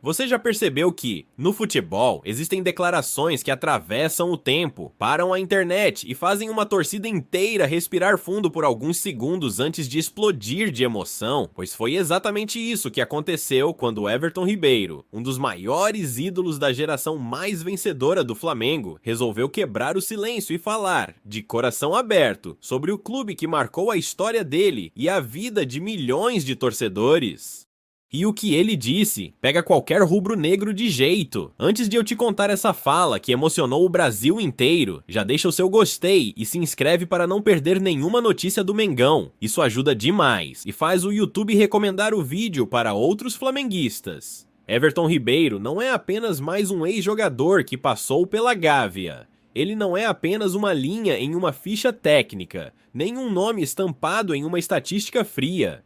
Você já percebeu que, no futebol, existem declarações que atravessam o tempo, param a internet e fazem uma torcida inteira respirar fundo por alguns segundos antes de explodir de emoção? Pois foi exatamente isso que aconteceu quando Everton Ribeiro, um dos maiores ídolos da geração mais vencedora do Flamengo, resolveu quebrar o silêncio e falar, de coração aberto, sobre o clube que marcou a história dele e a vida de milhões de torcedores. E o que ele disse pega qualquer rubro-negro de jeito. Antes de eu te contar essa fala que emocionou o Brasil inteiro, já deixa o seu gostei e se inscreve para não perder nenhuma notícia do Mengão. Isso ajuda demais e faz o YouTube recomendar o vídeo para outros flamenguistas. Everton Ribeiro não é apenas mais um ex-jogador que passou pela Gávea. Ele não é apenas uma linha em uma ficha técnica, nem um nome estampado em uma estatística fria.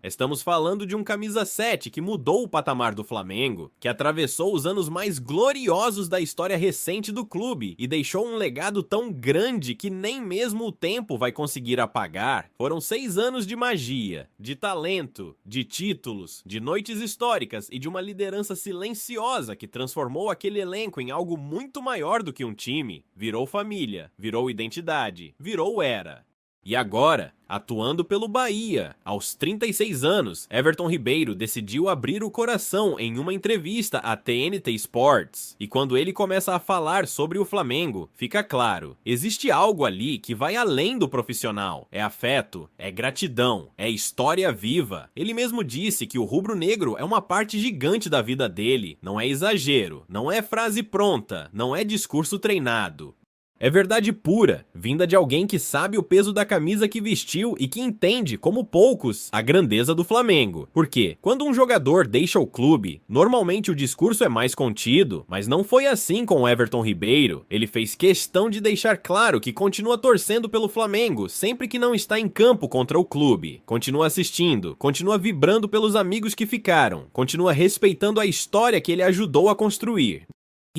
Estamos falando de um camisa 7 que mudou o patamar do Flamengo, que atravessou os anos mais gloriosos da história recente do clube e deixou um legado tão grande que nem mesmo o tempo vai conseguir apagar. Foram 6 anos de magia, de talento, de títulos, de noites históricas e de uma liderança silenciosa que transformou aquele elenco em algo muito maior do que um time. Virou família, virou identidade, virou era. E agora, atuando pelo Bahia, aos 36 anos, Everton Ribeiro decidiu abrir o coração em uma entrevista à TNT Sports. E quando ele começa a falar sobre o Flamengo, fica claro, existe algo ali que vai além do profissional. É afeto, é gratidão, é história viva. Ele mesmo disse que o rubro-negro é uma parte gigante da vida dele. Não é exagero, não é frase pronta, não é discurso treinado. É verdade pura, vinda de alguém que sabe o peso da camisa que vestiu e que entende, como poucos, a grandeza do Flamengo. Porque, quando um jogador deixa o clube, normalmente o discurso é mais contido, mas não foi assim com Everton Ribeiro. Ele fez questão de deixar claro que continua torcendo pelo Flamengo sempre que não está em campo contra o clube. Continua assistindo, continua vibrando pelos amigos que ficaram, continua respeitando a história que ele ajudou a construir.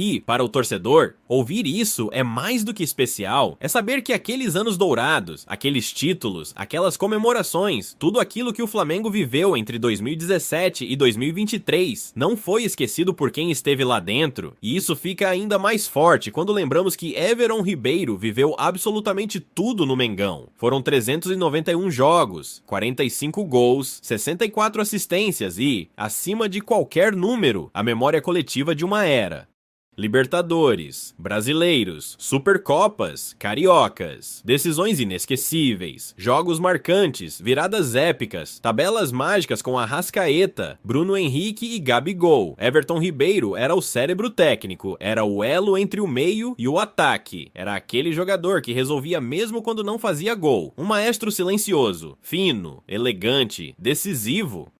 E, para o torcedor, ouvir isso é mais do que especial. É saber que aqueles anos dourados, aqueles títulos, aquelas comemorações, tudo aquilo que o Flamengo viveu entre 2017 e 2023 não foi esquecido por quem esteve lá dentro. E isso fica ainda mais forte quando lembramos que Everton Ribeiro viveu absolutamente tudo no Mengão. Foram 391 jogos, 45 gols, 64 assistências e, acima de qualquer número, a memória coletiva de uma era. Libertadores, Brasileiros, Supercopas, Cariocas, decisões inesquecíveis, jogos marcantes, viradas épicas, tabelas mágicas com Arrascaeta, Bruno Henrique e Gabigol. Everton Ribeiro era o cérebro técnico, era o elo entre o meio e o ataque. Era aquele jogador que resolvia mesmo quando não fazia gol. Um maestro silencioso, fino, elegante, decisivo.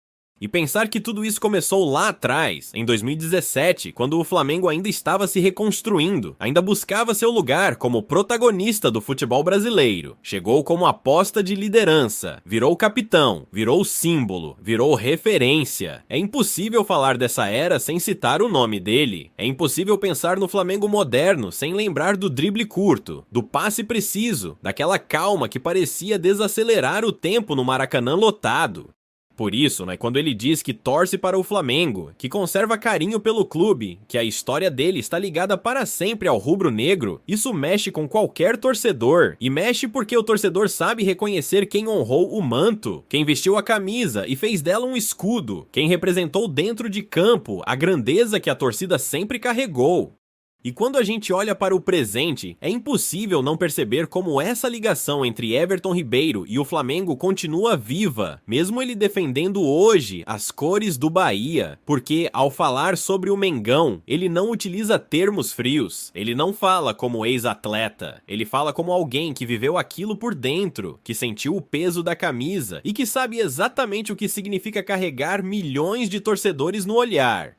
E pensar que tudo isso começou lá atrás, em 2017, quando o Flamengo ainda estava se reconstruindo, ainda buscava seu lugar como protagonista do futebol brasileiro. Chegou como aposta de liderança, virou capitão, virou símbolo, virou referência. É impossível falar dessa era sem citar o nome dele. É impossível pensar no Flamengo moderno sem lembrar do drible curto, do passe preciso, daquela calma que parecia desacelerar o tempo no Maracanã lotado. Por isso, quando ele diz que torce para o Flamengo, que conserva carinho pelo clube, que a história dele está ligada para sempre ao rubro-negro, isso mexe com qualquer torcedor. E mexe porque o torcedor sabe reconhecer quem honrou o manto, quem vestiu a camisa e fez dela um escudo, quem representou dentro de campo a grandeza que a torcida sempre carregou. E quando a gente olha para o presente, é impossível não perceber como essa ligação entre Everton Ribeiro e o Flamengo continua viva, mesmo ele defendendo hoje as cores do Bahia, porque ao falar sobre o Mengão, ele não utiliza termos frios, ele não fala como ex-atleta, ele fala como alguém que viveu aquilo por dentro, que sentiu o peso da camisa e que sabe exatamente o que significa carregar milhões de torcedores no olhar.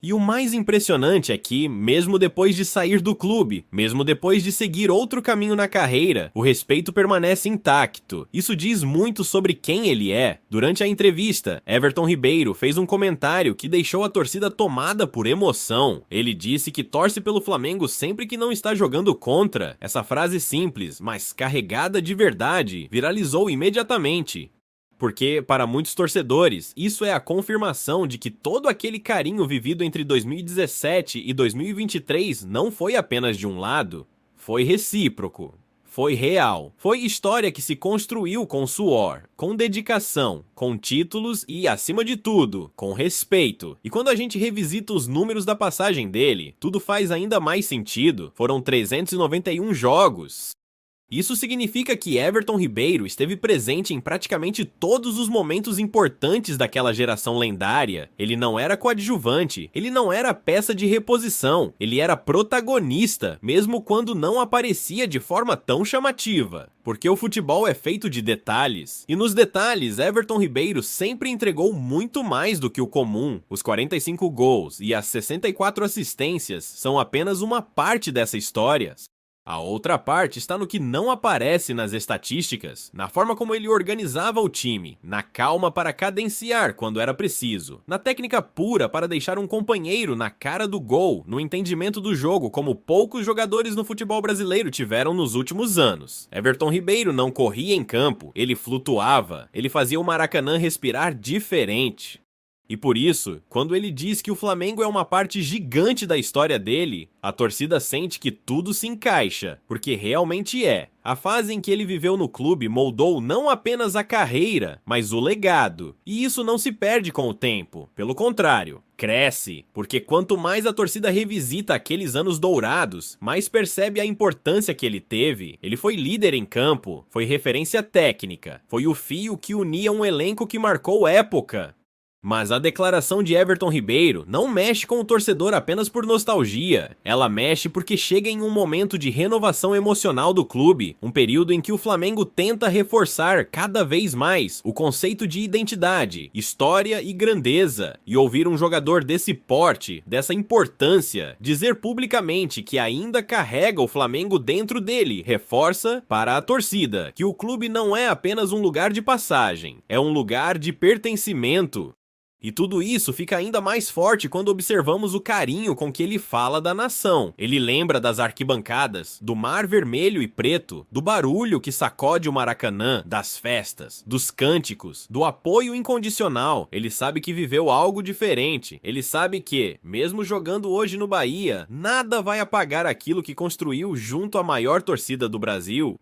E o mais impressionante é que, mesmo depois de sair do clube, mesmo depois de seguir outro caminho na carreira, o respeito permanece intacto. Isso diz muito sobre quem ele é. Durante a entrevista, Everton Ribeiro fez um comentário que deixou a torcida tomada por emoção. Ele disse que torce pelo Flamengo sempre que não está jogando contra. Essa frase simples, mas carregada de verdade, viralizou imediatamente. Porque, para muitos torcedores, isso é a confirmação de que todo aquele carinho vivido entre 2017 e 2023 não foi apenas de um lado, foi recíproco. Foi real. Foi história que se construiu com suor, com dedicação, com títulos e, acima de tudo, com respeito. E quando a gente revisita os números da passagem dele, tudo faz ainda mais sentido. Foram 391 jogos. Isso significa que Everton Ribeiro esteve presente em praticamente todos os momentos importantes daquela geração lendária. Ele não era coadjuvante, ele não era peça de reposição, ele era protagonista, mesmo quando não aparecia de forma tão chamativa. Porque o futebol é feito de detalhes. E nos detalhes, Everton Ribeiro sempre entregou muito mais do que o comum. Os 45 gols e as 64 assistências são apenas uma parte dessa história. A outra parte está no que não aparece nas estatísticas, na forma como ele organizava o time, na calma para cadenciar quando era preciso, na técnica pura para deixar um companheiro na cara do gol, no entendimento do jogo como poucos jogadores no futebol brasileiro tiveram nos últimos anos. Everton Ribeiro não corria em campo, ele flutuava, ele fazia o Maracanã respirar diferente. E por isso, quando ele diz que o Flamengo é uma parte gigante da história dele, a torcida sente que tudo se encaixa, porque realmente é. A fase em que ele viveu no clube moldou não apenas a carreira, mas o legado. E isso não se perde com o tempo, pelo contrário, cresce, porque quanto mais a torcida revisita aqueles anos dourados, mais percebe a importância que ele teve. Ele foi líder em campo, foi referência técnica, foi o fio que unia um elenco que marcou época. Mas a declaração de Everton Ribeiro não mexe com o torcedor apenas por nostalgia. Ela mexe porque chega em um momento de renovação emocional do clube, um período em que o Flamengo tenta reforçar cada vez mais o conceito de identidade, história e grandeza. E ouvir um jogador desse porte, dessa importância, dizer publicamente que ainda carrega o Flamengo dentro dele, reforça para a torcida que o clube não é apenas um lugar de passagem, é um lugar de pertencimento. E tudo isso fica ainda mais forte quando observamos o carinho com que ele fala da nação. Ele lembra das arquibancadas, do mar vermelho e preto, do barulho que sacode o Maracanã, das festas, dos cânticos, do apoio incondicional. Ele sabe que viveu algo diferente. Ele sabe que, mesmo jogando hoje no Bahia, nada vai apagar aquilo que construiu junto à maior torcida do Brasil.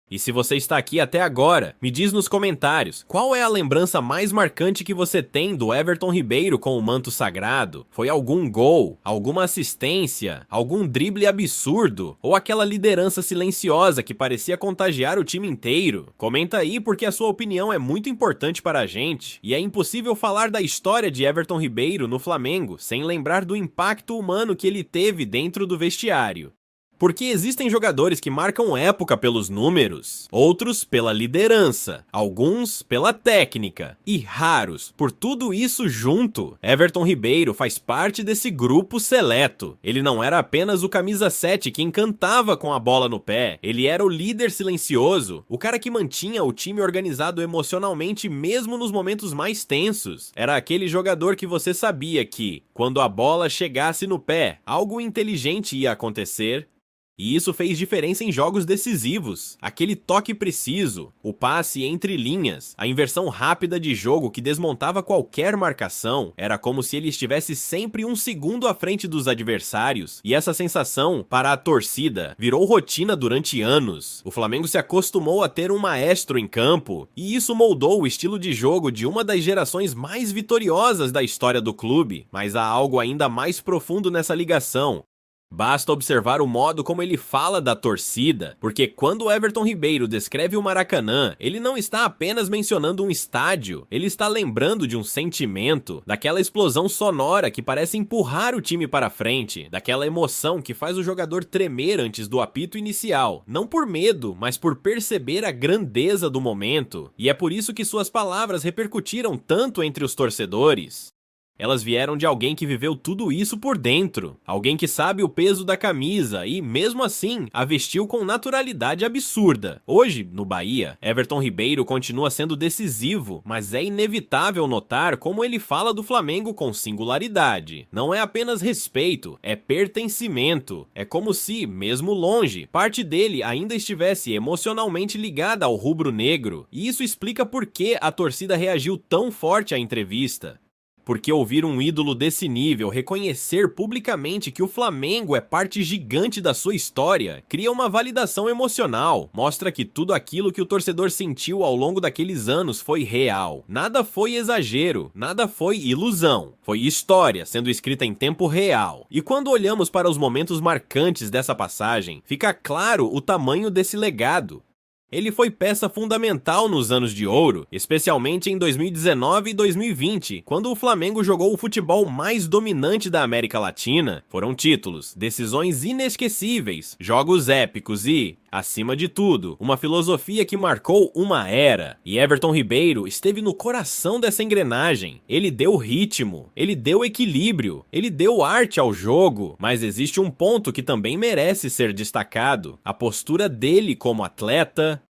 E se você está aqui até agora, me diz nos comentários, qual é a lembrança mais marcante que você tem do Everton Ribeiro com o manto sagrado? Foi algum gol, alguma assistência, algum drible absurdo, ou aquela liderança silenciosa que parecia contagiar o time inteiro? Comenta aí porque a sua opinião é muito importante para a gente, e é impossível falar da história de Everton Ribeiro no Flamengo sem lembrar do impacto humano que ele teve dentro do vestiário. Porque existem jogadores que marcam época pelos números, outros pela liderança, alguns pela técnica, e raros por tudo isso junto. Everton Ribeiro faz parte desse grupo seleto. Ele não era apenas o camisa 7 que encantava com a bola no pé, ele era o líder silencioso, o cara que mantinha o time organizado emocionalmente mesmo nos momentos mais tensos. Era aquele jogador que você sabia que, quando a bola chegasse no pé, algo inteligente ia acontecer. E isso fez diferença em jogos decisivos. Aquele toque preciso, o passe entre linhas, a inversão rápida de jogo que desmontava qualquer marcação, era como se ele estivesse sempre um segundo à frente dos adversários. E essa sensação, para a torcida, virou rotina durante anos. O Flamengo se acostumou a ter um maestro em campo, e isso moldou o estilo de jogo de uma das gerações mais vitoriosas da história do clube. Mas há algo ainda mais profundo nessa ligação. Basta observar o modo como ele fala da torcida, porque quando Everton Ribeiro descreve o Maracanã, ele não está apenas mencionando um estádio, ele está lembrando de um sentimento, daquela explosão sonora que parece empurrar o time para frente, daquela emoção que faz o jogador tremer antes do apito inicial, não por medo, mas por perceber a grandeza do momento, e é por isso que suas palavras repercutiram tanto entre os torcedores. Elas vieram de alguém que viveu tudo isso por dentro, alguém que sabe o peso da camisa e, mesmo assim, a vestiu com naturalidade absurda. Hoje, no Bahia, Everton Ribeiro continua sendo decisivo, mas é inevitável notar como ele fala do Flamengo com singularidade. Não é apenas respeito, é pertencimento. É como se, mesmo longe, parte dele ainda estivesse emocionalmente ligada ao rubro-negro, e isso explica por que a torcida reagiu tão forte à entrevista. Porque ouvir um ídolo desse nível reconhecer publicamente que o Flamengo é parte gigante da sua história cria uma validação emocional, mostra que tudo aquilo que o torcedor sentiu ao longo daqueles anos foi real. Nada foi exagero, nada foi ilusão, foi história sendo escrita em tempo real. E quando olhamos para os momentos marcantes dessa passagem, fica claro o tamanho desse legado. Ele foi peça fundamental nos anos de ouro, especialmente em 2019 e 2020, quando o Flamengo jogou o futebol mais dominante da América Latina. Foram títulos, decisões inesquecíveis, jogos épicos e, acima de tudo, uma filosofia que marcou uma era. E Everton Ribeiro esteve no coração dessa engrenagem. Ele deu ritmo, ele deu equilíbrio, ele deu arte ao jogo. Mas existe um ponto que também merece ser destacado: a postura dele como atleta.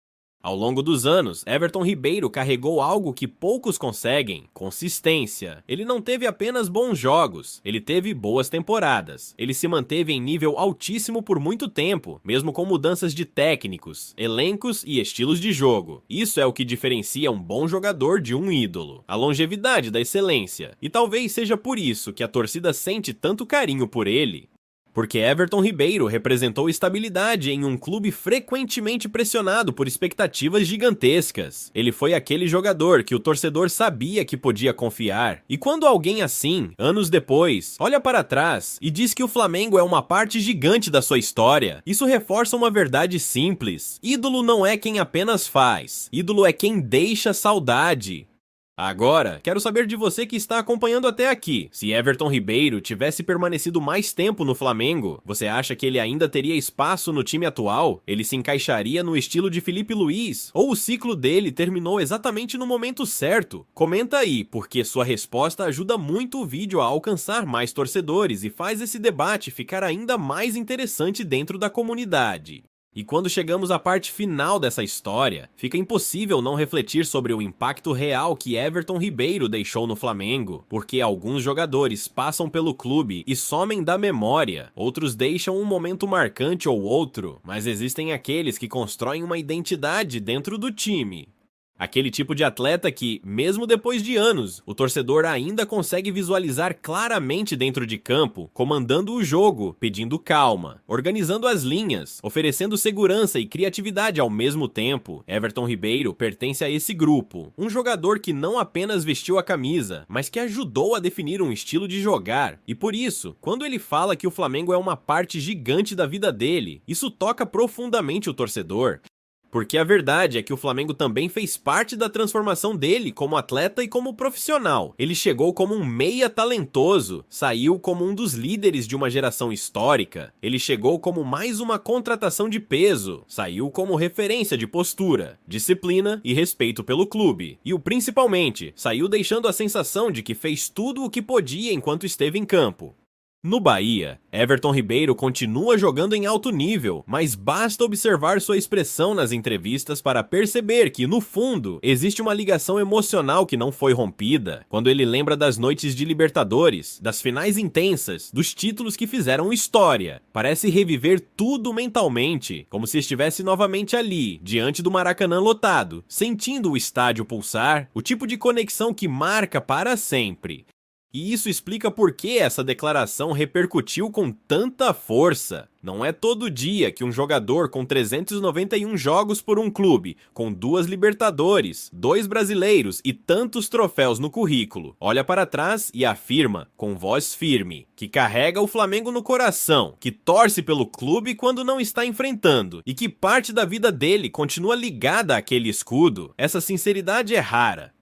Ao longo dos anos, Everton Ribeiro carregou algo que poucos conseguem: consistência. Ele não teve apenas bons jogos, ele teve boas temporadas. Ele se manteve em nível altíssimo por muito tempo, mesmo com mudanças de técnicos, elencos e estilos de jogo. Isso é o que diferencia um bom jogador de um ídolo: a longevidade da excelência. E talvez seja por isso que a torcida sente tanto carinho por ele. Porque Everton Ribeiro representou estabilidade em um clube frequentemente pressionado por expectativas gigantescas. Ele foi aquele jogador que o torcedor sabia que podia confiar. E quando alguém assim, anos depois, olha para trás e diz que o Flamengo é uma parte gigante da sua história, isso reforça uma verdade simples: ídolo não é quem apenas faz, ídolo é quem deixa saudade. Agora, quero saber de você que está acompanhando até aqui. Se Everton Ribeiro tivesse permanecido mais tempo no Flamengo, você acha que ele ainda teria espaço no time atual? Ele se encaixaria no estilo de Felipe Luiz? Ou o ciclo dele terminou exatamente no momento certo? Comenta aí, porque sua resposta ajuda muito o vídeo a alcançar mais torcedores e faz esse debate ficar ainda mais interessante dentro da comunidade. E quando chegamos à parte final dessa história, fica impossível não refletir sobre o impacto real que Everton Ribeiro deixou no Flamengo, porque alguns jogadores passam pelo clube e somem da memória, outros deixam um momento marcante ou outro, mas existem aqueles que constroem uma identidade dentro do time. Aquele tipo de atleta que, mesmo depois de anos, o torcedor ainda consegue visualizar claramente dentro de campo, comandando o jogo, pedindo calma, organizando as linhas, oferecendo segurança e criatividade ao mesmo tempo. Everton Ribeiro pertence a esse grupo, um jogador que não apenas vestiu a camisa, mas que ajudou a definir um estilo de jogar. E por isso, quando ele fala que o Flamengo é uma parte gigante da vida dele, isso toca profundamente o torcedor. Porque a verdade é que o Flamengo também fez parte da transformação dele como atleta e como profissional. Ele chegou como um meia talentoso, saiu como um dos líderes de uma geração histórica. Ele chegou como mais uma contratação de peso, saiu como referência de postura, disciplina e respeito pelo clube. E o principalmente, saiu deixando a sensação de que fez tudo o que podia enquanto esteve em campo. No Bahia, Everton Ribeiro continua jogando em alto nível, mas basta observar sua expressão nas entrevistas para perceber que, no fundo, existe uma ligação emocional que não foi rompida. Quando ele lembra das noites de Libertadores, das finais intensas, dos títulos que fizeram história, parece reviver tudo mentalmente, como se estivesse novamente ali, diante do Maracanã lotado, sentindo o estádio pulsar, o tipo de conexão que marca para sempre. E isso explica por que essa declaração repercutiu com tanta força. Não é todo dia que um jogador com 391 jogos por um clube, com 2 Libertadores, 2 brasileiros e tantos troféus no currículo, olha para trás e afirma, com voz firme, que carrega o Flamengo no coração, que torce pelo clube quando não está enfrentando e que parte da vida dele continua ligada àquele escudo. Essa sinceridade é rara.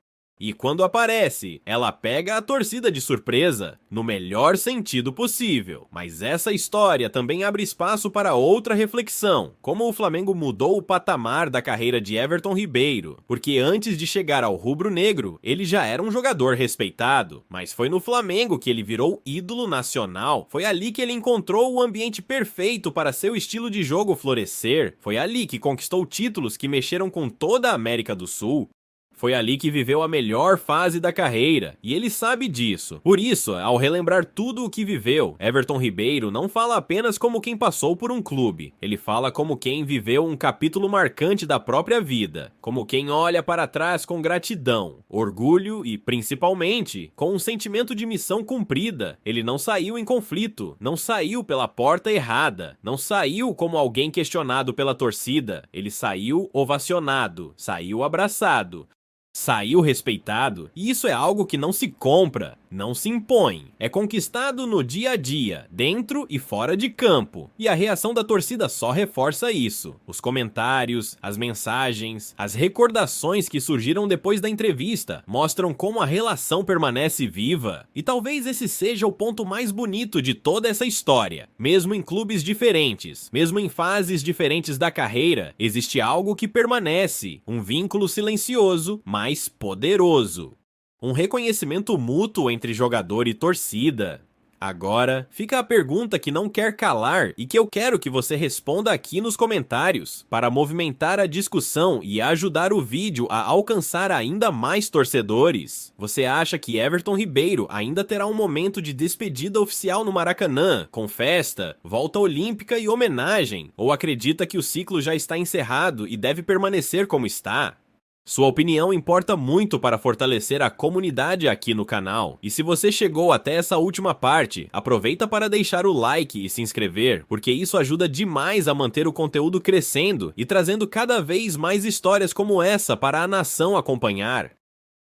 E quando aparece, ela pega a torcida de surpresa, no melhor sentido possível. Mas essa história também abre espaço para outra reflexão, como o Flamengo mudou o patamar da carreira de Everton Ribeiro, porque antes de chegar ao rubro-negro, ele já era um jogador respeitado, mas foi no Flamengo que ele virou ídolo nacional, foi ali que ele encontrou o ambiente perfeito para seu estilo de jogo florescer, foi ali que conquistou títulos que mexeram com toda a América do Sul. Foi ali que viveu a melhor fase da carreira, e ele sabe disso. Por isso, ao relembrar tudo o que viveu, Everton Ribeiro não fala apenas como quem passou por um clube, ele fala como quem viveu um capítulo marcante da própria vida, como quem olha para trás com gratidão, orgulho e, principalmente, com um sentimento de missão cumprida. Ele não saiu em conflito, não saiu pela porta errada, não saiu como alguém questionado pela torcida, ele saiu ovacionado, saiu abraçado. Saiu respeitado, e isso é algo que não se compra, não se impõe. É conquistado no dia a dia, dentro e fora de campo. E a reação da torcida só reforça isso. Os comentários, as mensagens, as recordações que surgiram depois da entrevista mostram como a relação permanece viva. E talvez esse seja o ponto mais bonito de toda essa história. Mesmo em clubes diferentes, mesmo em fases diferentes da carreira, existe algo que permanece, um vínculo silencioso, mais poderoso. Um reconhecimento mútuo entre jogador e torcida. Agora, fica a pergunta que não quer calar e que eu quero que você responda aqui nos comentários, para movimentar a discussão e ajudar o vídeo a alcançar ainda mais torcedores. Você acha que Everton Ribeiro ainda terá um momento de despedida oficial no Maracanã, com festa, volta olímpica e homenagem? Ou acredita que o ciclo já está encerrado e deve permanecer como está? Sua opinião importa muito para fortalecer a comunidade aqui no canal. E se você chegou até essa última parte, aproveita para deixar o like e se inscrever, porque isso ajuda demais a manter o conteúdo crescendo e trazendo cada vez mais histórias como essa para a nação acompanhar.